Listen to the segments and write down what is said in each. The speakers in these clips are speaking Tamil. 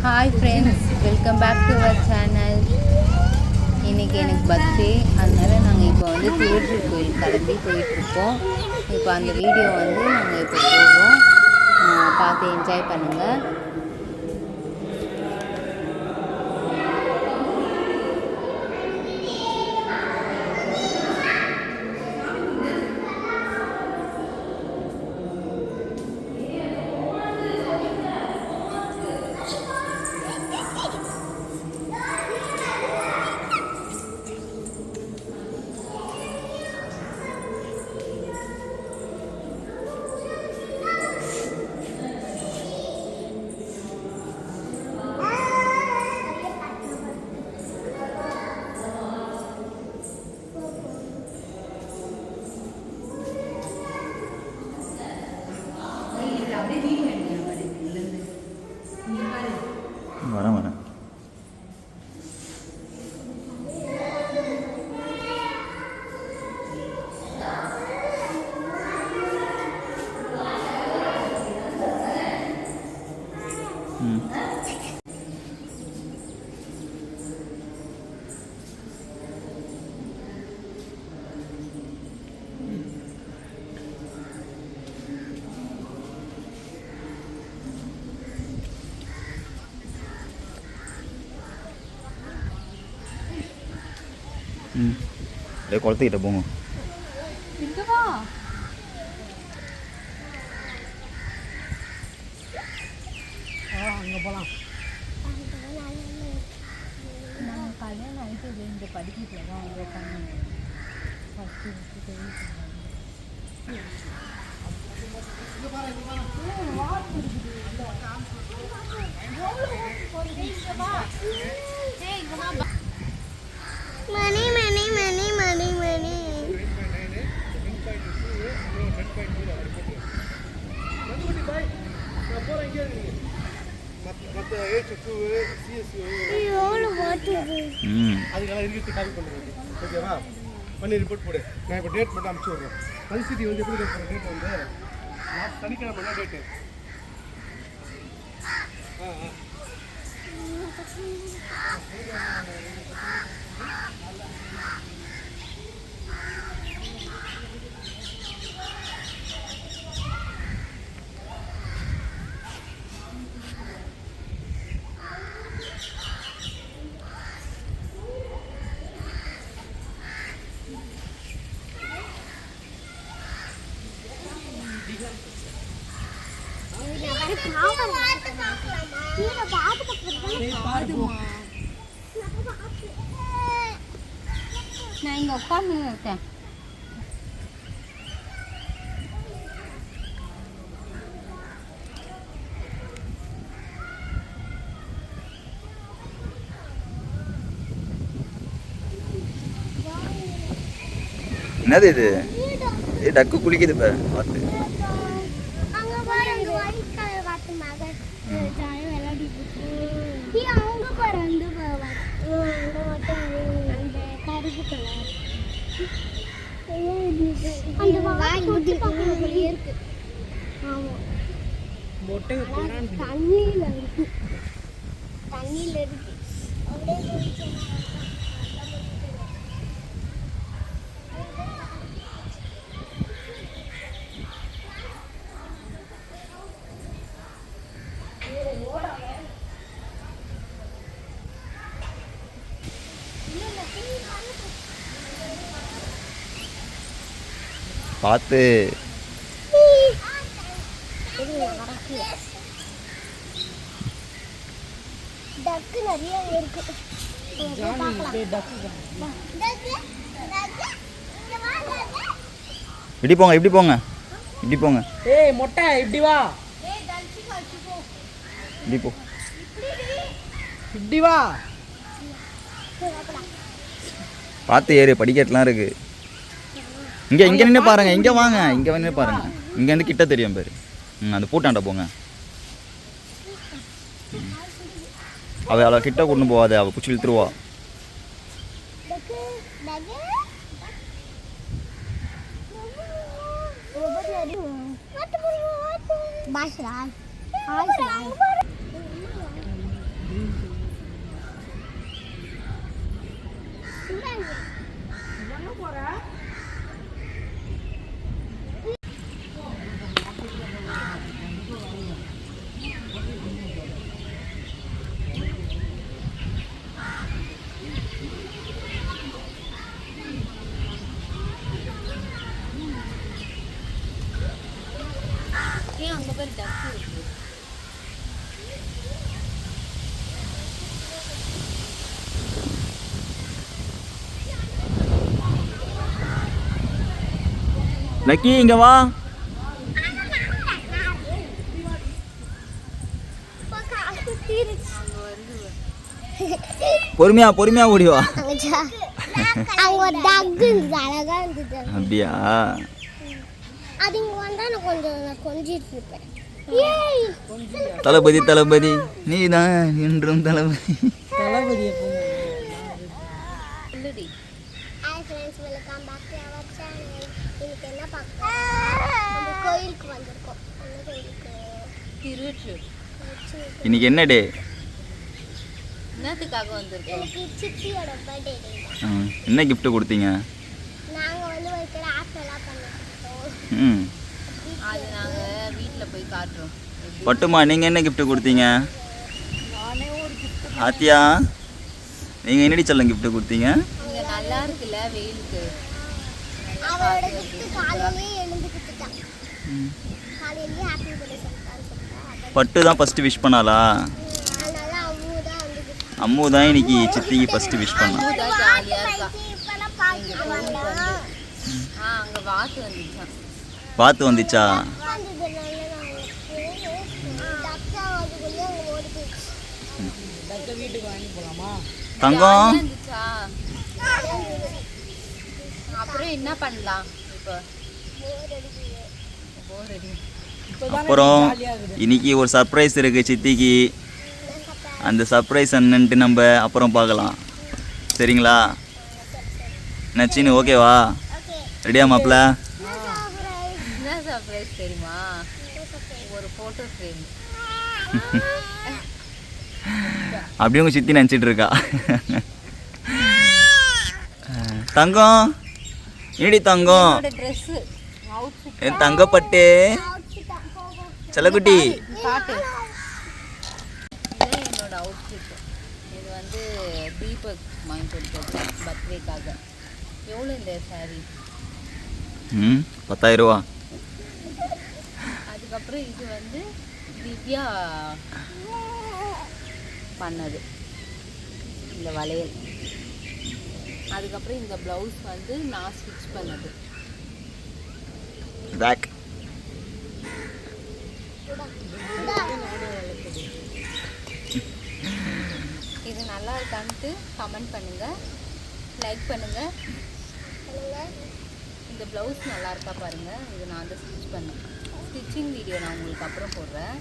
Hi friends, welcome back to our channel. இன்றைக்கி எனக்கு பர்த்டே, அதனால் நாங்கள் இப்போ வந்து திருவள்ளூர் கோயில் கிளம்பி போயிட்டுருக்கோம். இப்போ அந்த வீடியோ வந்து நாங்கள் இப்போ போடுறோம், பார்த்து என்ஜாய் பண்ணுங்கள். வரேன் வரேன். அப்படியே குளத்துக்கிட்ட போங்க. அங்கே போகலாம். நாங்கள் கல்யாணம் ஆகிட்டு இந்த படிக்கட்டில் தான் வந்து உட்காந்து ஃபஸ்ட்டு மணி மணி மணி மணி மணி அதுக்கெல்லாம் இருக்கு காப்பி பண்ணுறது. ஓகேவா? பண்ணி ரிப்போர்ட் போடு. நான் இப்போ டேட் மட்டும் அனுப்பிச்சி விட்றேன். பரிசுத்தி வந்து எப்படி டேட் டேட் வந்து சனிக்கிழமை என்ன டேட்டு? நான் இங்கே உட்காந்து இருக்கேன். என்னது இது? டக்கு குளிக்குது பாரு, பார்த்து. தண்ணியில இருக்கு. பார்த்து. டக்கு நிறைய இருக்கு. இப்படி போங்க, இப்படி போங்க, இப்படி போங்க. ஏய் மொட்டை இப்படி வா. இப்படி போ. இப்படி வா. பார்த்து ஏறு, படிக்கட்டுலாம் இருக்கு. இங்கே இங்கே நின்று பாருங்க, இங்கே வாங்க, இங்கே நின்று பாருங்க. இங்கேருந்து கிட்ட தெரியும் பேர். அந்த பூட்டாண்ட போங்க. அவளை கிட்ட கொண்டு போகாத, அவள் பிடிச்சி இழுத்துருவா. லக்கி இங்கே வா. பொறுமையா பொறுமையா ஓடி வா. அங்க ஒரு டக் இருந்தது, அழகா இருந்தது. அப்படியா? அது இங்க வந்தா நான் கொஞ்சிட்டு இருப்பேன். ஏய் தளபதி தளபதி நீதான் என்றும் தளபதி. இல்லடி hi friends, welcome back to our channel. இன்னைக்கு என்ன பார்க்கலாம்? நம்ம கோயிலுக்கு வந்திருக்கோம். என்ன கோயிலுக்கு? திருச்சூர். இன்னைக்கு என்ன டே? என்னத்துக்காக வந்திருக்கோம்? இன்னைக்கு சித்தியோட பர்த்டே டே. என்ன gift கொடுத்தீங்க? நாங்க வந்து ஒரு கிராஃப்ட் எல்லாம் பண்ணிருக்கோம். ம் அது நாங்கள் வீட்டில் போய் காட்டுறோம். பட்டுமா நீங்கள் என்ன gift கொடுத்தீங்க? ஆத்தியா நீங்கள் என்னடி செல்லம் gift கொடுத்தீங்க? இங்கே நல்லா இருக்குல்ல வெயிலுக்கு. அவளோட gift காலையிலேயே எழுந்துக்கிட்டான். காலையிலேயே ஹாப்பி பர்த்டே சொல்லிட்டாரு. பட்டு தான் ஃபஸ்ட்டு விஷ் பண்ணாளா? அதனால அம்மு தான் வந்து அம்மு தான் இன்னைக்கு சித்திக்கு ஃபஸ்ட்டு விஷ் பண்ணா. தான் ஜாலியாக இருக்கா. இப்பெல்லாம் பார்த்துட்டு வந்தோம். அங்கே வாத்து வந்துச்சான். பார்த்து வந்துச்சா? வந்ததுனால நாங்கள் டக்கா அதுக்குள்ளே அவங்க ஓடி போயிடுச்சு. தங்கம் ஜாலியா இருந்துச்சா? அப்புறம் என்ன பண்ணலாம் இப்போ? போர் அடி. அப்புறம் இன்னைக்கு ஒரு சர்ப்ரைஸ் இருக்குது சித்திக்கு. அந்த சர்ப்ரைஸ் என்னன்ட்டு நம்ம அப்புறம் பார்க்கலாம். சரிங்களா நச்சின்னு? ஓகேவா? ரெடியா மாப்பிள்ள? என்ன சர்ப்ரைஸ் தெரியுமா? ஒரு ஃபோட்டோ ஃப்ரேம். அப்படியே உங்க சித்தி நினச்சிட்டு இருக்கா. தங்கம் ஏடி தங்கம், ட்ரெஸ்ஸு அவுட்ஃபிட் என் தங்கப்பட்டு செல்லக்குட்டி. காட்டு. இதுதான் என்னோட அவுட்ஃபிட். இது வந்து தீபக் வாங்கி கொடுத்தது பர்த்டேக்காக. எவ்வளோ இந்த சாரீ? 10,000 ரூபா. அதுக்கப்புறம் இது வந்து திவ்யா பண்ணது இந்த வளையல். அதுக்கப்புறம் இந்த ப்ளவுஸ் வந்து நான் ஸ்டிச் பண்ணது. பேக் இது நல்லா இருக்கான்ட்டு கமெண்ட் பண்ணுங்கள், லைக் பண்ணுங்கள். இந்த ப்ளவுஸ் நல்லா இருக்கா பாருங்கள். இது நான் வந்து ஸ்டிச் பண்ணேன். ஸ்டிச்சிங் வீடியோ நான் உங்களுக்கு அப்புறம் போடுறேன்.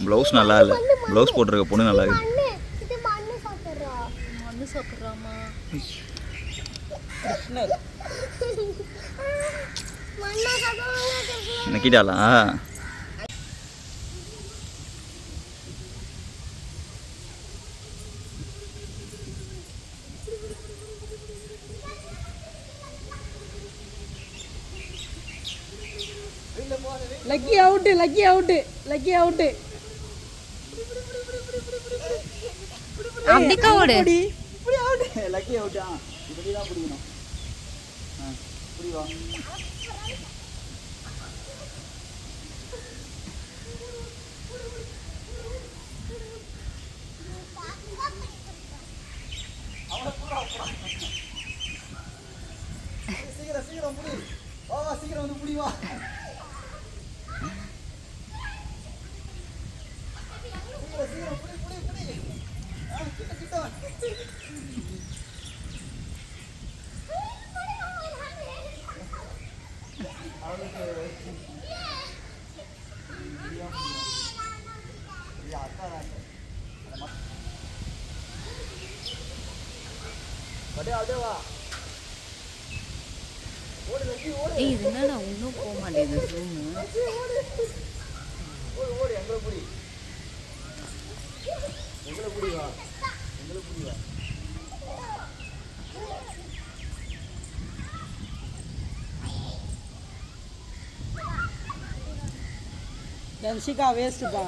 ப்ளவுஸ் நல்லா இல்லை. ப்ளவுஸ் போட்டிருக்க பொண்ணு நல்லா இருக்கு. மண்ணு இது மண்ணு சாப்பிட்றா. மண்ணு சாப்பிட்றாமா? மண்ணை சாப்பிடுவாங்க. நக்கிட்டாளா? Lucky out, lucky out, lucky out. அப்படிக்கா ஓடு. இப்படி அவுட்டு. லக்கி அவுட்டா? இப்படி தான் பிடிக்கணும். இப்படி வா. சீக்கிரம் சீக்கிரம் புடி. வா வா சீக்கிரம் வந்து புடி வா. சீக்கிரம் புடி புடி புடி. கிட்ட கிட்ட வா. ஏய் இது என்னடா இன்னும் போக மாட்டேங்குது ஜூமு. தர்ஷிகா வேஸ்ட்டுப்பா.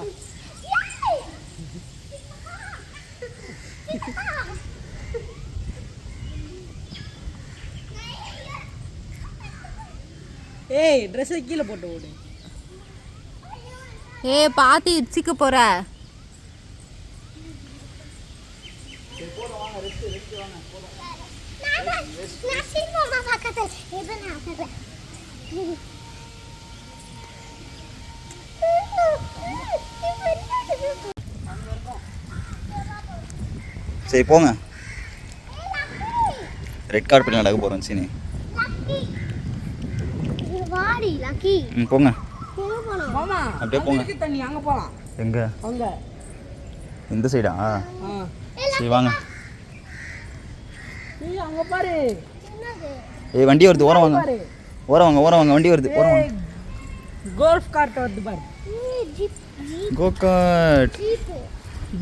ஏய் ட்ரெஸ்ஸை கீழே போட்டு ஓடு. ஏய் பார்த்து இடிச்சிக்க போற. நசீர் மாமா பக்கத்துல இது நான் சொல்றேன். சரி போங்க. ரெட் கார்பெட் நடக்க போகிறோம் சீனி. வாடி லக்கி. போங்க. எங்க போறோம்? மாமா அப்படியே போங்க. அங்க தண்ணி அங்க போலாம். எங்க? அங்க. இந்த சைடா? சரி வாங்க. நீ அங்க பாரு. என்னது? ஏய் வண்டி வருது, ஓரம் வாங்க. ஓரம் வாங்க, ஓரம் வாங்க, வண்டி வருது, ஓரம் வாங்க. கோல்ஃப் கார்ட் வருது பாரு. ஜீப் கோகாட். ஜீப்.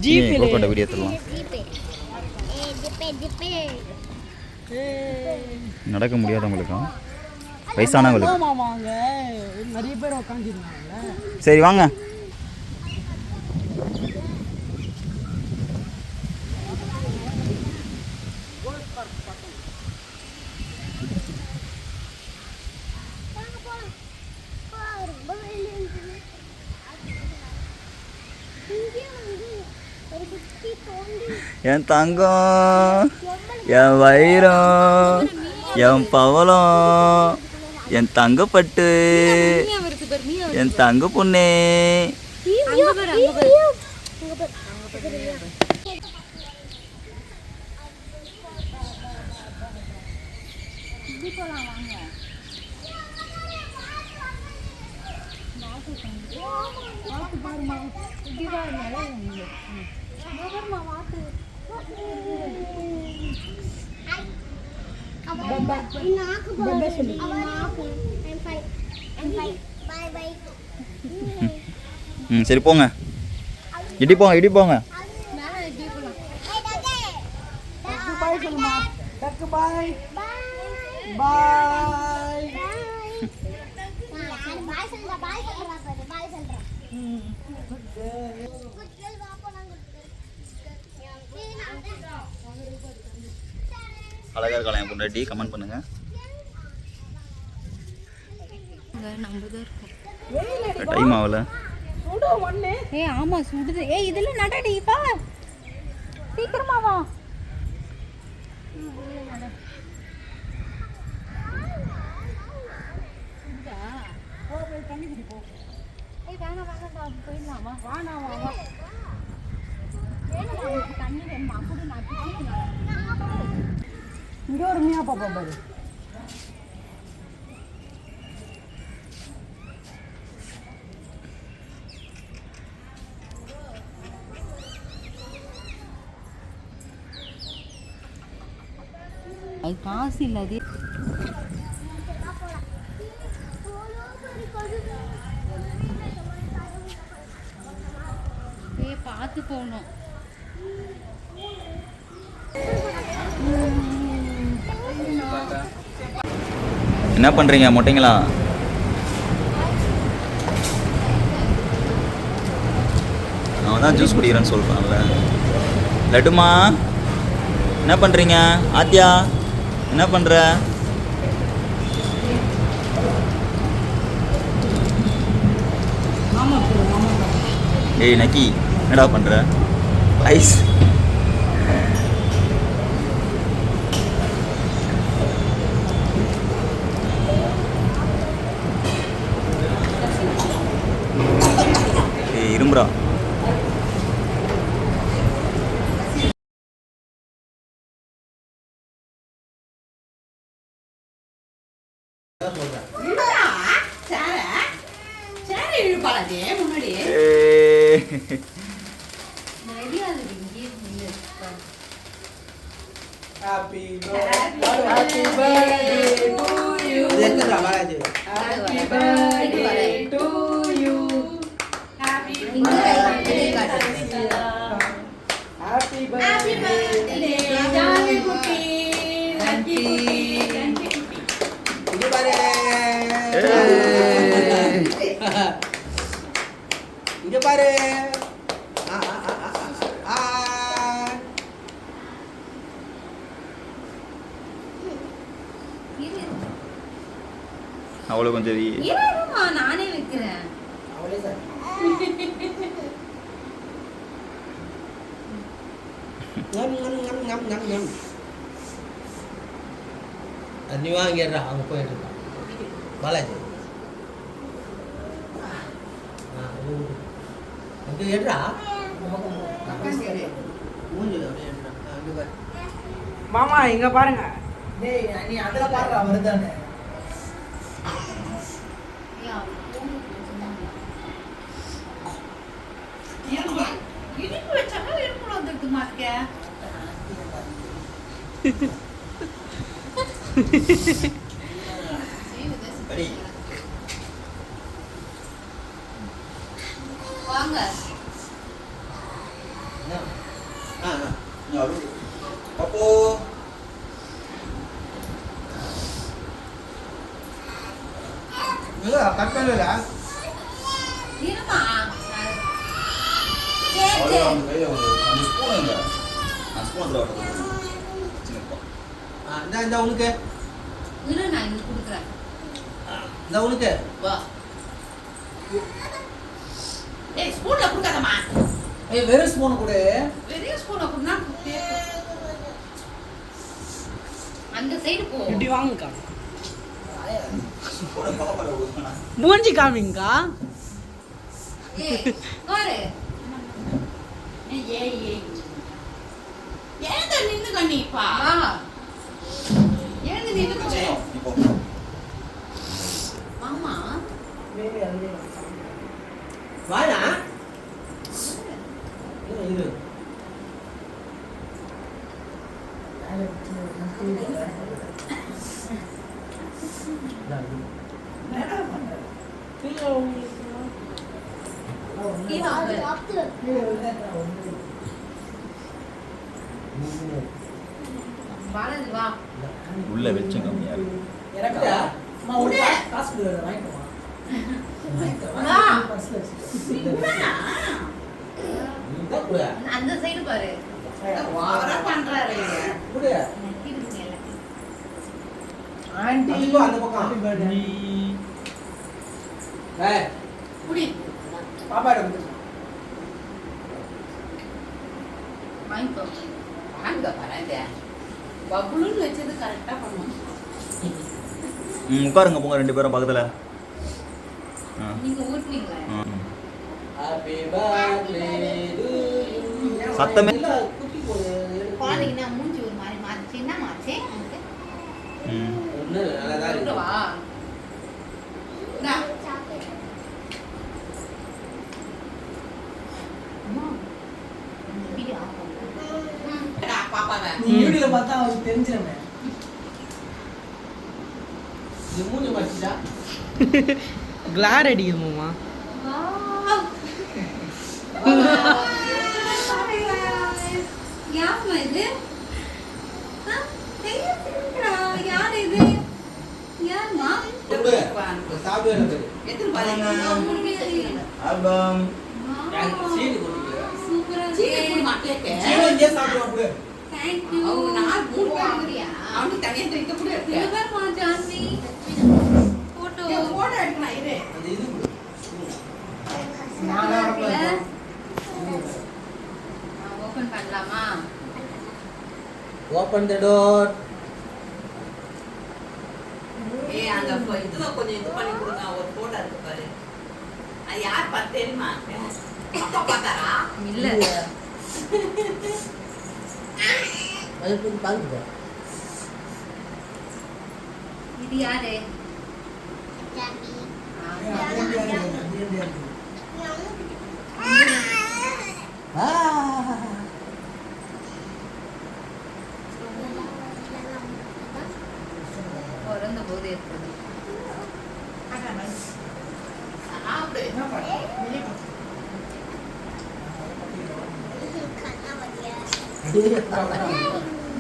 ஜீப் இல்ல. கோகாட் வீடியோ எடுத்துடலாம். ஜீப். ஜீப். நடக்க முடியாதவங்களுக்கு, வயசானவங்களுக்கு. மாமா அங்க நிறைய பேர் உட்கார்ந்திருக்காங்கல. சரி வாங்க. என் தங்கம், என் வைரம், என் பவளம், என் தங்கப்பட்டு, என் தங்க பொண்ணே. சரி போங்க. இடி போங்க, இடி போங்க. பாய் சொல்லுமா. டக்கு பாய். பாய். அழகா இருக்கலாம் என் பொண்டாட்டி. கமெண்ட் பண்ணுங்க. டைம் ஆகல. ஏய் ஆமா சுடுது. ஏய் இதெல்லாம் நடடி வா. சீக்கிரமா வா. ஏய் வேணா வேணா போயிடலாமா? வாணா வா வா. தண்ணி வேணுமா? குடு நான் குடிக்கிறேன். இங்க ஒரு மியா பாப்பா பாரு. அது காசு இல்லாதே. ஏய் பார்த்து போகணும். என்ன பண்றீங்க மொட்டைங்களா? அவன் தான் ஜூஸ் குடிக்கிறேன்னு சொல்றான்ல. லட்டுமா என்ன பண்றீங்க? ஆத்யா என்ன பண்ற? ஏய் நக்கி என்னடா பண்ற? ஐஸ் ஏய் இரும்புறா. Happy birthday to you. Happy birthday to you. Happy birthday. Happy birthday. Jani kutti. Happy இங்க பாரு. அவ்வளோ கொஞ்சம் இருமா நானே வைக்கிறேன். அவளே சார். ஞம் ஞம் ஞம் ஞம் ஞம் ஞம். நீ வாங்கிடுறா அவங்க போயிட்டு இருக்கான் பாலாஜி அங்கே ஏடுறா மூஞ்சில் அப்படியே ஏடுறா அங்கே பாரு மாமா இங்க பாருங்க. டேய் நீ அதில் பாடுறா வருதானே இனிப்பு வச்சாக்கா இனிப்பு வந்துருக்கு மாக்க. வாங்க அப்போ கட் பண்ணல இருமா. இந்த உனக்கு இரு நான் இங்க கொடுக்குறேன். இந்த உனக்கு வா. ஏய் ஸ்பூன்ல கொடுக்காதம்மா. ஏய் வெறும் ஸ்பூன் கொடு பெரிய ஸ்பூன்ல கொடுனா அந்த சைடு போ. இப்படி வாங்கக்கா. மூஞ்சி காமிங்கக்கா. ஏய் பாரு. ஏய் ஏன் நின்னு கண்ணிப்பா. ஏன் நின்னு கண்ணி. மாமா வாடா இரு பாலாஜி வா. உள்ள வெளிச்சம் கம்மியா இருக்கு. இறக்குடா அம்மா ஒரு காசு கொடு வாங்கிட்டு வா வா. இந்த கொடு அந்த சைடு பாரு. வாவரா பண்றாரு. கொடு ஆண்டி அந்த பக்கம் ஹாப்பி பர்த்டே ஏய் குடி. பாப்பாட கொடு வாங்கிக்கோ. வாங்க பாருங்க. பபுளுன்னு வச்சது கரெக்டா பண்ணுவோம். உட்காருங்க போங்க 2 பேரும் பக்கத்துல. நீங்க ஊட்டுவீங்களா? ஹாப்பி பர்த்டே டு யூ சத்தமே குட்டி போடு பாத்தீங்கன்னா மூஞ்சி ஒரு மாதிரி மாறிச்சு. என்ன மாறிச்சு? ஒண்ணு நல்லா இருக்கு வா. நான் வீடியோ ஆஃப் பண்ணு. பாப்பாவை நீ வீடியோல பார்த்தா அவருக்கு தெரிஞ்சிருமே இது மூஞ்சி மாட்டிடா கிளார் அடிக்குது மாமா. யாருமா இது? யார் இது? யாருமா? சாப்பிடுவேன் எத்தனை பாருங்க. ஆல்பம் சீனி கொட்டிக்கிறேன் சூப்பரா இருக்கு. சீனி இங்கே சாப்பிடுவோம் கொடு Thank you. அவங்க நான் மூணு வாங்குறியா? அவனுக்கு தனியா தைக்க கூட இருக்கு. இவர்மா ஜான்வி. போட்டோ எடுக்கணும் இரு. அந்த இது கொடு ஓபன் பண்ணலாமா? ஓபன் தி டோர் ஏய் அங்க இதுல கொஞ்சம் இது பண்ணி கொடுங்க ஒரு போட்டோ இருக்கு பாரு அது யார் பார்த்து தெரியுமா அப்பா பார்த்தாரா இல்ல அது போய் பாருங்க இது யாரு? பிறந்த போது ஏற்படும்.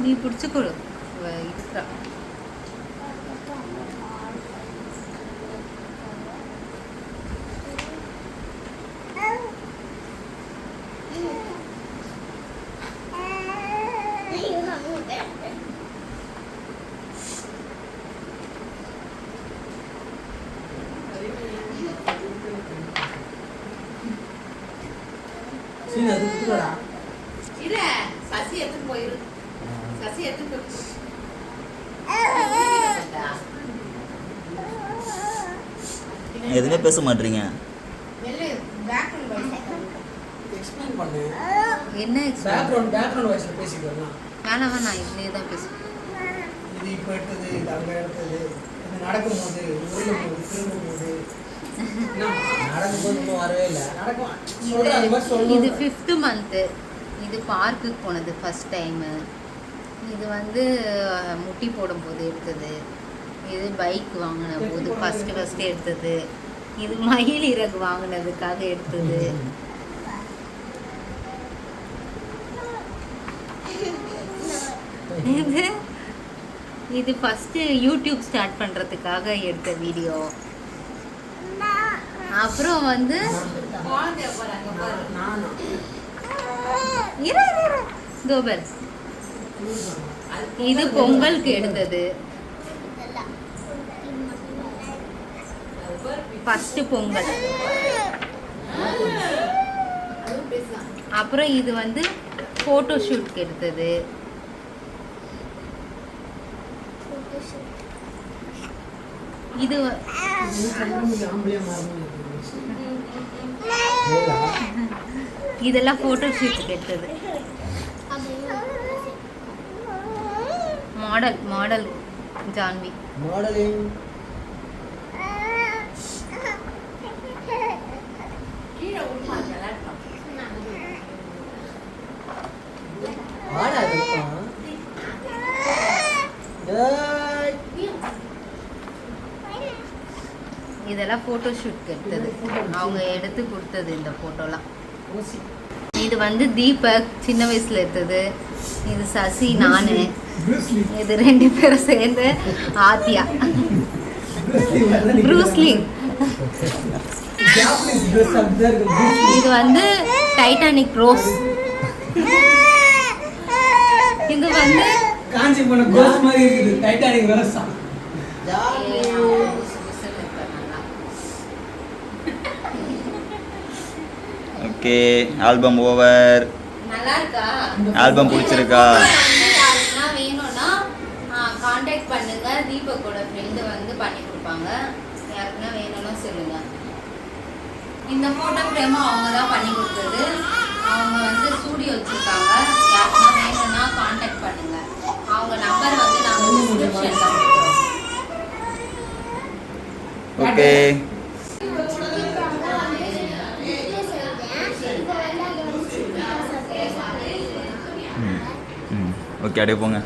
நீ பிடிச்சு கொடு இருக்கிறா. சீனி அது குடுடா இல்ல சசி எடுத்து போயிரு சசி எடுத்து எதுவுமே பேச மாட்டீங்க. எக்ஸ்பிளைன் பண்ணு. என்ன பேக்ரவுண்ட் வாய்ஸ்ல பேசிக்கலாம். வேணாம் வேணாம் இதுலேயே தான் பேசுகிறேன். இது இப்போ எடுத்தது, இது அங்கே எடுத்தது, இது நடக்கும்போது, உருளும்போது, திரும்பும்போது. நடக்கும்போது இன்னும் வரவே இல்லை. நடக்கும் சொல்கிறேன், அது மாதிரி இது சொல்லணும். 5th month. இது பார்க்குக்கு போனது ஃபஸ்ட் டைமு. இது வந்து முட்டி போடும்போது எடுத்தது. இது பைக் வாங்கின போது ஃபஸ்ட்டு எடுத்தது. இது மயில் இறகு வாங்கினதுக்காக எடுத்தது. இது ஃபஸ்ட்டு யூடியூப் ஸ்டார்ட் பண்ணுறதுக்காக எடுத்த வீடியோ. அப்புறம் வந்து குழந்தைய போறாங்க பாரு. நானும் கோபர் இது பொங்கலுக்கு எடுத்தது. ஃபஸ்ட்டு பொங்கல். அப்புறம் இது வந்து ஃபோட்டோ ஷூட்க்கு எடுத்தது. இது ஆம்பளையா மாறணும். இதெல்லாம் ஃபோட்டோ ஷூட்டுக்கு எடுத்தது. மாடல் ஜான்வி. மாடலிங். கீழே விட்டுமா விளையாட்டோம். ஆடாதுப்பா. டேய். இதெல்லாம் ஃபோட்டோ ஷூட்க்கு எடுத்தது. அவங்க எடுத்து கொடுத்தது இந்த ஃபோட்டோலாம். இது வந்து தீபக் சின்ன வயசில் எடுத்தது. இது சசி, நான். இது 2 பேரும் சேர்ந்து ஆத்தியா. ப்ரூஸ்லி. ஜாப்பனீஸ் ட்ரெஸ் அப்படிதான் இருக்கு. இது வந்து டைட்டானிக் ரோஸ். இது வந்து காஞ்சி போன கோஸ் மாதிரி இருக்குது. டைட்டானிக் வரசா. Okay, album over. நல்லா இருக்கா? ஆல்பம் பிடிச்சிருக்கா? யாருக்குன்னா வேணும்னா காண்டாக்ட் பண்ணுங்க. தீபக்கோட ஃப்ரெண்டு வந்து பண்ணி கொடுப்பாங்க. யாருக்குன்னா வேணும்னா சொல்லுங்க. இந்த ஃபோட்டோ ஃப்ரேமும் அவங்க தான் பண்ணி கொடுத்தது. அவங்க வந்து ஸ்டூடியோ வச்சுருக்காங்க. யாருக்குன்னா வேணும்னா காண்டாக்ட் பண்ணுங்க. அவங்க நம்பர் வந்து நாங்கள் டிஸ்கிரிப்ஷனில் கொடுக்குறோம். ஓகே, ஓகே, அப்படியே போங்க.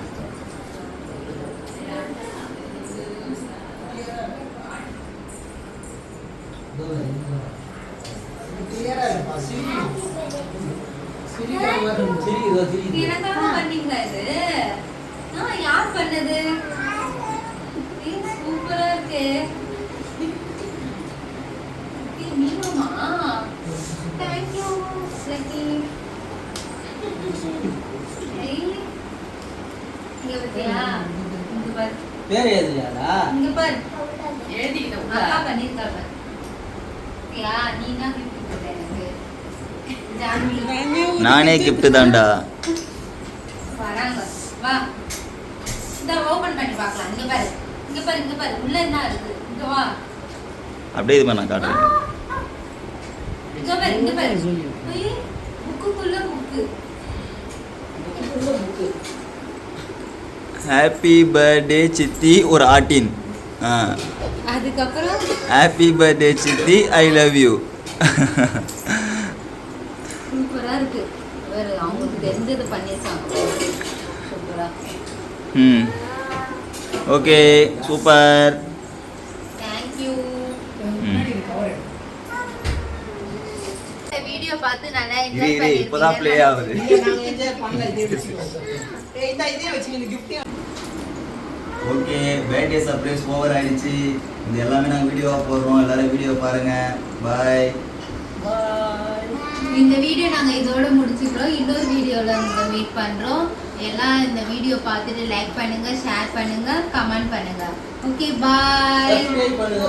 கிளியரா இருக்குப்பா. சிரிக்கிற மாதிரி இருக்கு. சிரிக்குதோ. எனக்காக பண்ணீங்களா இது? யார் பண்ணது? சூப்பரா இருக்கு. நீங்கம்மா? Thank you Lucky. இங்க பாத்தியா? இங்க பாரு. பேர் எழுதுறியாடா? இங்க பாரு. எழுதிக்கிட்ட அக்கா விட்டா. பண்ணிருக்காங்க. யா நீ தான் gift கொடுத்த எனக்கு. ஜான்வி. நானே கிஃப்ட் தான்டா. வராங்க. வா. இந்த ஓபன் பண்ணி பார்க்கலாம். இங்க பாரு. இங்க பாரு, இங்க பாரு. உள்ள என்ன இருக்கு? இங்க வா. அப்படியே இது நான் காட்டுறேன். இங்க பாரு, இங்க பாரு. ஏய், புக்குக்குள்ள புக்கு. ஹாப்பி பர்த்டே சித்தி ஒரு ஆட்டின். அதுக்கப்புறம் ஹாப்பி பர்த்டே சித்தி, ஐ லவ் யூ. சூப்பரா இருக்கு. வேற அவங்களுக்கு தெரிஞ்சது பண்ணிருக்காங்க. சூப்பரா. Okay, super. Thank you. இந்த வீடியோ பார்த்து நல்லா என்ஜாய் இப்போதான் ப்ளே பண்ணிருக்கீங்க. ஆகுது. நாங்க என்ஜாய் பண்ணல. இதே வச்சுக்கோங்க. இதே வச்சுக்கோங்க. Gift. Okay, birthday surprise over ஆயிடுச்சு. இது எல்லாமே நாங்கள் வீடியோவாக போடுறோம். எல்லாரும் வீடியோ பாருங்க. பாய். இந்த வீடியோ நாங்கள் இதோட முடிச்சுக்கிறோம். இன்னொரு வீடியோவில் உங்களை மீட் பண்ணுறோம். எல்லாம் இந்த வீடியோ பார்த்துட்டு லைக் பண்ணுங்க, ஷேர் பண்ணுங்க, கமெண்ட் பண்ணுங்க. ஓகே, பாய். சப்ஸ்கிரைப் பண்ணுங்க.